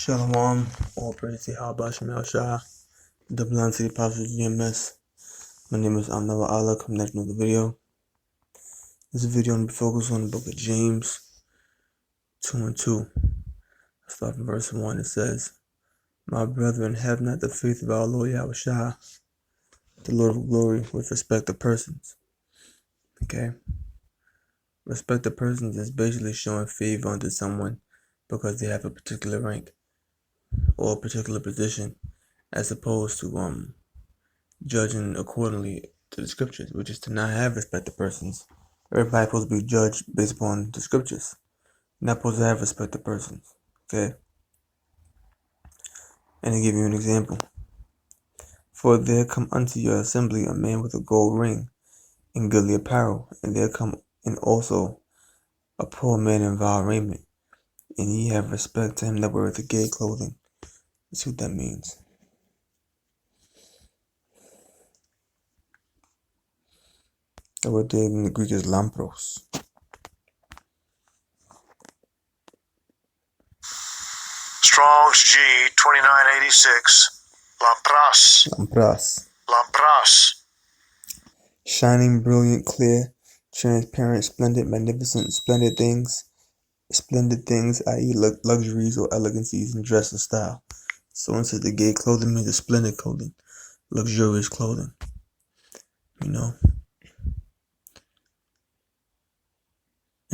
Shalom, all praise to Yahweh Shemel Shah, the blind city prophet GMS. My name is Anwar Allah. Coming next to another video. This video will be focused on the book of James 2 and 2. I start from verse 1. It says, "My brethren, have not the faith of our Lord Yahweh Shah, the Lord of glory, with respect to persons." Okay? Respect to persons is basically showing favor unto someone because they have a particular rank or a particular position, as opposed to judging accordingly to the scriptures, which is to not have respect to persons. Everybody's supposed to be judged based upon the scriptures. You're not supposed to have respect to persons. Okay? And to give you an example. "For there come unto your assembly a man with a gold ring and goodly apparel, and there come in also a poor man in vile raiment, and ye have respect to him that weareth the gay clothing." Let's see what that means. The word there in the Greek is lampros. Strong's G 2986. Lampras. Lampras. Shining, brilliant, clear, transparent, splendid, magnificent, splendid things, i.e. luxuries or elegancies in dress and style. So it says the gay clothing means the splendid clothing, luxurious clothing. And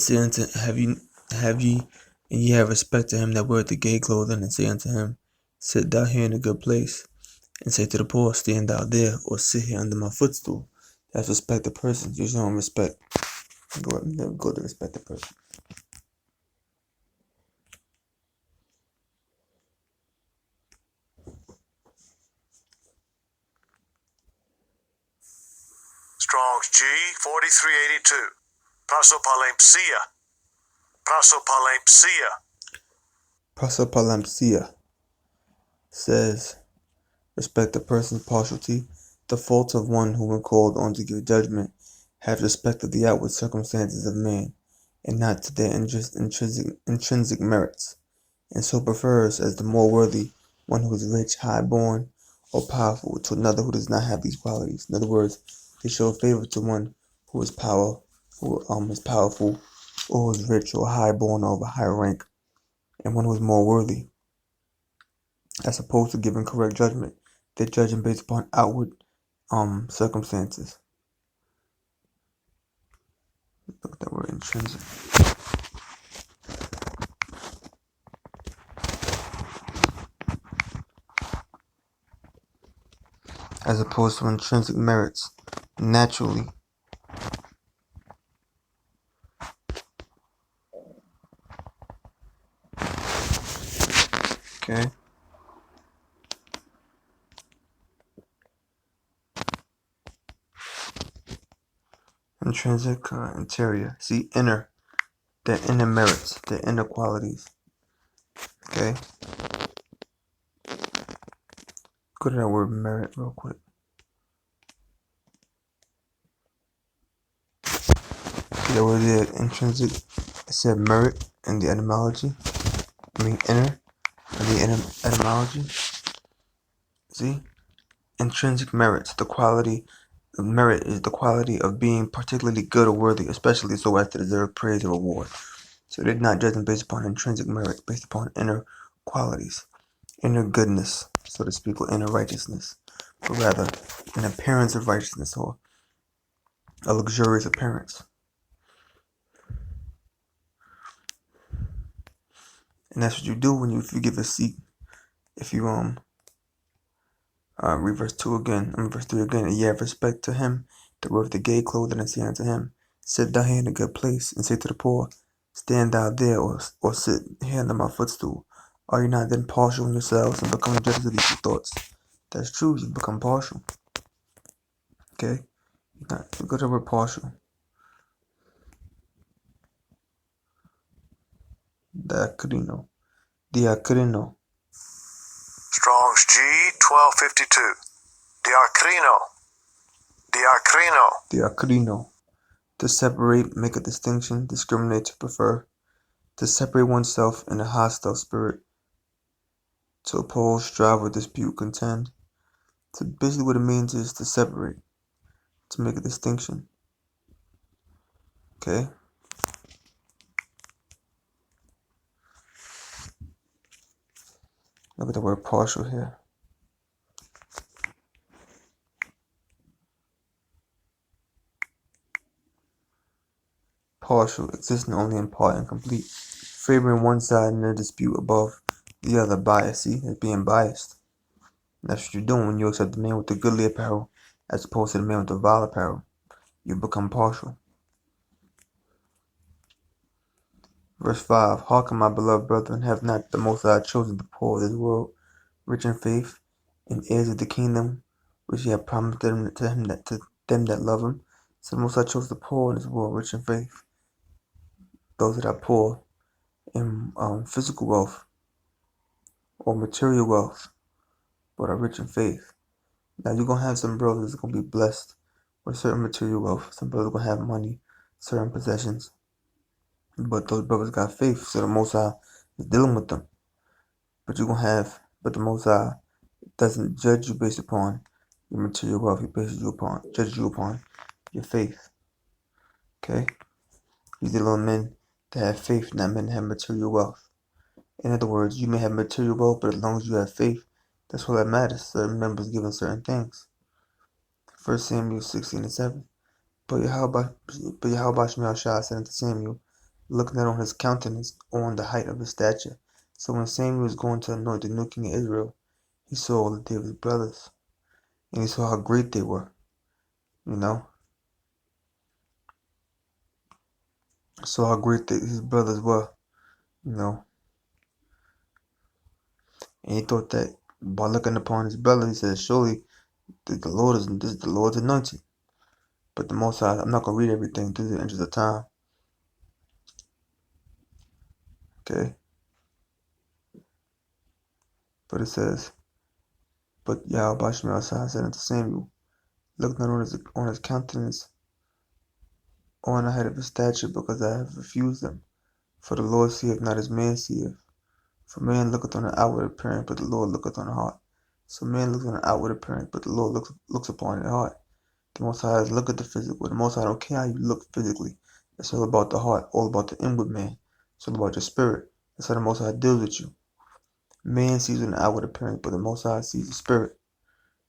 say unto have ye and ye have respect to him that weareth the gay clothing, and say unto him, sit thou here in a good place, and say to the poor, stand thou there, or sit here under my footstool. That's respect the person. You show him respect. Go to respect the person. Strong's G 4382. Prosopalampsia says, respect the person's partiality, the faults of one who, when called on to give judgment, have respect of the outward circumstances of man, and not to their intrinsic merits, and so prefers as the more worthy one who is rich, high-born, or powerful to another who does not have these qualities. In other words, they show favor to one who is powerful, or who is rich or high-born or of a higher rank, and one who is more worthy. As opposed to giving correct judgment, they're judging based upon outward circumstances. Look at that word, intrinsic. As opposed to intrinsic merits, naturally. Okay. Intrinsic, interior. See, inner. Their inner merits, their inner qualities. Okay. Go to that word merit real quick. That word there, intrinsic. It said merit in the etymology. Inner. In the etymology. See? Intrinsic merits. The quality of merit is the quality of being particularly good or worthy, especially so as to deserve praise or reward. So they're not judging based upon intrinsic merit, based upon inner qualities, inner goodness, so to speak, or inner righteousness, but rather an appearance of righteousness or a luxurious appearance. And that's what you do when you give a seat. If you read verse 3 again, and ye have respect to him that weareth the gay clothing, and say unto him, sit thou here in a good place, and say to the poor, stand thou there, or sit here under my footstool. Are you not then partial in yourselves and become judges of these thoughts? That's true, you become partial. Okay? Go to the word partial. Diacrino. Strong's G 1252. Diacrino. To separate, make a distinction, discriminate, to prefer. To separate oneself in a hostile spirit. To oppose, strive, or dispute, contend. So basically what it means is to separate, to make a distinction. Okay? Look at the word partial here. Partial, existing only in part, incomplete. Favoring one side in a dispute above the other. Bias, see? It's being biased. That's what you're doing when you accept the man with the goodly apparel as opposed to the man with the vile apparel. You become partial. Verse 5. Hearken, my beloved brethren, have not the Most High chosen the poor of this world, rich in faith, and heirs of the kingdom, which he hath promised to them that love him. So the Most High chose the poor in this world, rich in faith. Those that are poor in physical wealth or material wealth, but are rich in faith. Now you're going to have some brothers that's going to be blessed with certain material wealth. Some brothers are going to have money, certain possessions. But those brothers got faith, so the Most High is dealing with them. But the Most High doesn't judge you based upon your material wealth. He judges you upon your faith. Okay? He's dealing with men that have faith, not men that have material wealth. In other words, you may have material wealth, but as long as you have faith, that's all that matters. Certain members given certain things. 1 Samuel 16:7. But Yahweh Shemel Shah said unto Samuel, look not on his countenance, or on the height of his stature. So when Samuel was going to anoint the new king of Israel, he saw all of David's brothers, and he saw how great they were. You know, saw how great his brothers were. You know, and he thought that by looking upon his brother, he said, surely this is the Lord's anointed. But the Most High, I'm not gonna read everything through the interest of time. Okay, but it says, but Yahweh Shemel Shah said unto Samuel, look not on his countenance, or on the height of his stature, because I have refused them. For the Lord seeth not as man seeth. For man looketh on the outward appearance, but the Lord looketh on the heart. So man looks on the outward appearance, but the Lord looks upon the heart. The Most High look at the physical. The Most High don't care how you look physically. It's all about the heart, all about the inward man. It's all about your spirit. That's how the Most High deals with you. Man sees on the outward appearance, but the Most High sees the spirit.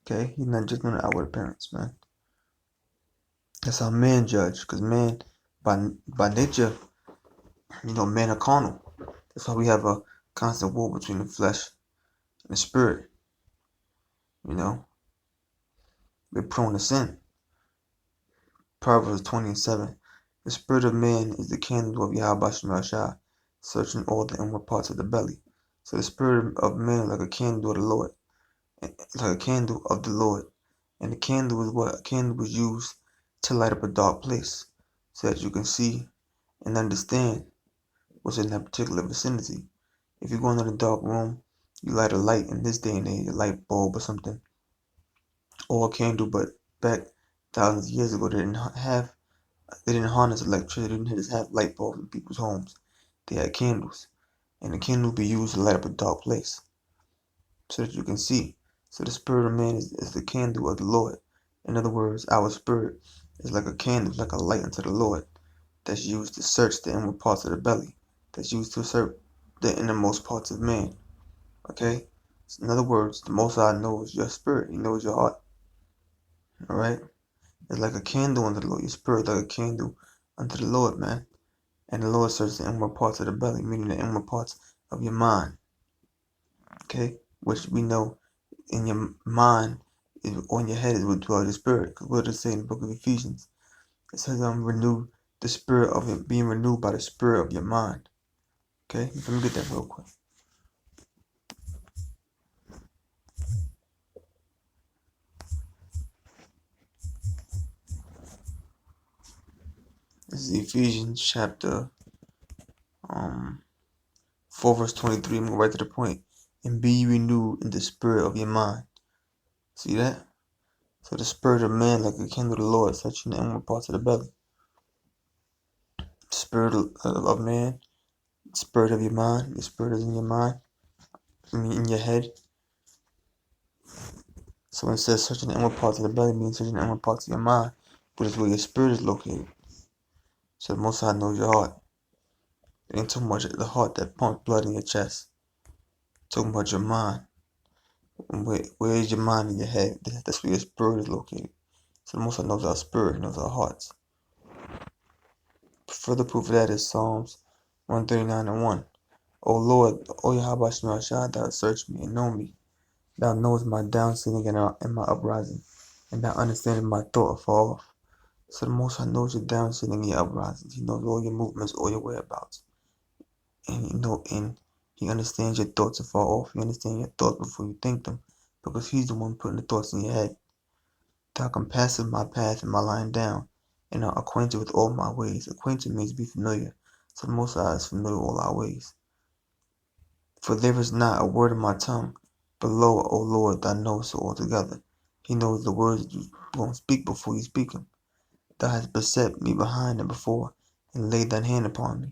Okay? He's not just on the outward appearance, man. That's how man judge, because man, by nature, men are carnal. That's why we have a constant war between the flesh and the spirit. We're prone to sin. Proverbs 20:7. The spirit of man is the candle of Yahweh Shemel Shah, searching all the inward parts of the belly. So the spirit of man is like a candle of the Lord. It's like a candle of the Lord. And the candle is what? A candle was used to light up a dark place, so that you can see and understand what's in that particular vicinity. If you go into a dark room, you light a light in this day and age, a light bulb or something, or a candle, but back thousands of years ago they didn't harness electricity, they didn't just have light bulbs in people's homes. They had candles. And the candle be used to light up a dark place, so that you can see. So the spirit of man is the candle of the Lord. In other words, our spirit is like a candle, like a light unto the Lord, that's used to search the inward parts of the belly, that's used to search the innermost parts of man. Okay? So in other words, the Most High knows your spirit. He knows your heart. Alright? It's like a candle unto the Lord. Your spirit is like a candle unto the Lord, man. And the Lord searches the inward parts of the belly, meaning the inward parts of your mind. Okay? Which we know in your mind, on your head is what dwells your spirit. Because what does it say in the book of Ephesians? It says, renew the spirit of it, being renewed by the spirit of your mind. Okay? Let me get that real quick. This is Ephesians chapter 4 verse 23. I'm going right to the point. And be renewed in the spirit of your mind. See that? So the spirit of man, like a candle of the Lord, searching the inward parts of the belly. Spirit of man, spirit of your mind. Your spirit is in your mind. in your head. So when it says searching the inward parts of the belly, means searching the inward parts of your mind, but it's where your spirit is located. So the Most High knows your heart. It ain't too much the heart that pumps blood in your chest. Talking about your mind. Where is your mind in your head? That's where your spirit is located. So the Most High knows our spirit, He knows our hearts. Further proof of that is Psalms 139:1. O Lord, O Yahweh Shema Shah, thou hast searched me and known me. Thou knowest my down sitting and my uprising, and thou understandest my thought afar off. So the Most High knows your down sitting and your uprisings. He knows all your movements, all your whereabouts. And He understands your thoughts afar off. He understands your thoughts before you think them, because He's the one putting the thoughts in your head. Thou compassest my path and my lying down, and art acquainted with all my ways. Acquainted means be familiar. So the Most High is familiar with all our ways. For there is not a word in my tongue, but lo, O Lord, thou knowest it altogether. He knows the words that you won't speak before you speak them. Thou hast beset me behind and before, and laid thine hand upon me.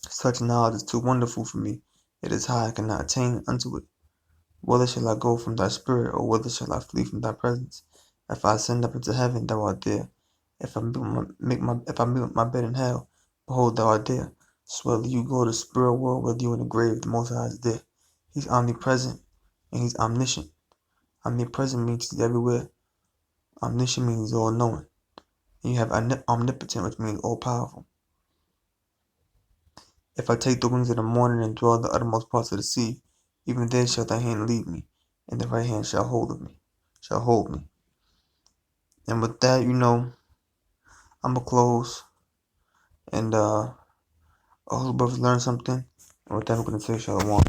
Such knowledge is too wonderful for me. It is high, I cannot attain unto it. Whither shall I go from thy spirit, or whither shall I flee from thy presence? If I ascend up into heaven, thou art there. If I make my bed in hell, behold, thou art there. So whether you go to the spirit world, whether you in the grave, the Most High is there. He's omnipresent and He's omniscient. Omnipresent means He's everywhere. Omniscient means He's all-knowing. And you have omnipotent, which means all-powerful. If I take the wings of the morning and dwell in the uttermost parts of the sea, even there shall thy hand lead me, and the right hand shall hold me. And with that, I'm gonna close, and I hope brothers learn something. And with that, I'm gonna say shalom.